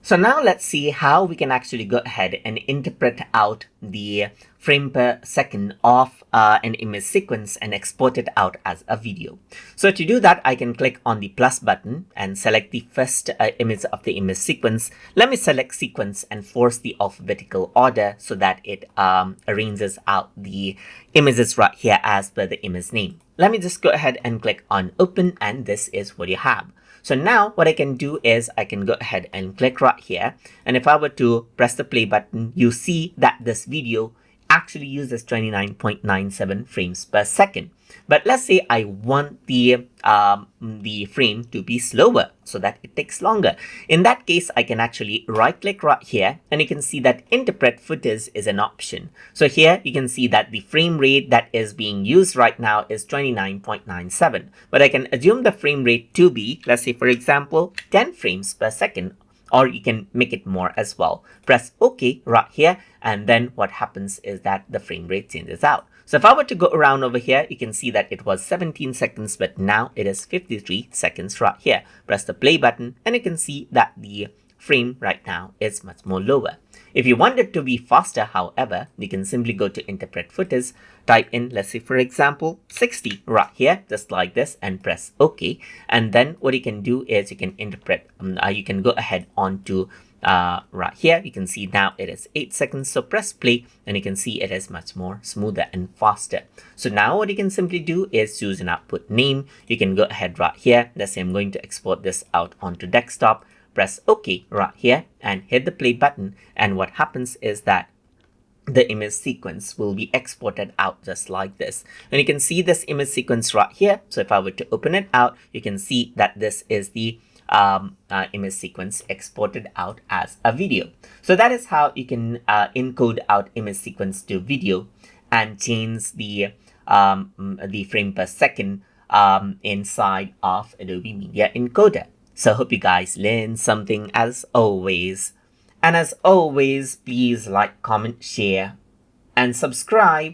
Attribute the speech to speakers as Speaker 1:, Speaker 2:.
Speaker 1: So now let's see how we can actually go ahead and interpret out the frame per second of an image sequence and export it out as a video. So to do that, I can click on the plus button and select the first image of the image sequence. Let me select sequence and force the alphabetical order so that it arranges out the images right here as per the image name. Let me just go ahead and click on open, and this is what you have. So now what I can do is I can go ahead and click right here. And if I were to press the play button, you see that this video actually uses 29.97 frames per second. But let's say I want the frame to be slower so that it takes longer. In that case, I can actually right click right here, and you can see that interpret footage is an option. So here you can see that the frame rate that is being used right now is 29.97. But I can assume the frame rate to be, let's say for example, 10 frames per second. Or you can make it more as well. Press OK right here, and then what happens is that the frame rate changes out. So if I were to go around over here, you can see that it was 17 seconds, but now it is 53 seconds right here. Press the play button, and you can see that the frame right now is much more lower. If you want it to be faster, however, you can simply go to interpret footage, type in, let's say for example, 60 right here, just like this, and press OK. And then what you can do is you can interpret, you can go ahead onto right here. You can see now it is 8 seconds. So press play, and you can see it is much more smoother and faster. So now what you can simply do is choose an output name. You can go ahead right here. Let's say I'm going to export this out onto desktop. Press OK right here and hit the play button, and what happens is that the image sequence will be exported out just like this. And you can see this image sequence right here. So if I were to open it out, you can see that this is the image sequence exported out as a video. So that is how you can encode out image sequence to video and change the frame per second inside of Adobe Media Encoder. So I hope you guys learned something as always. And as always, please like, comment, share, and subscribe.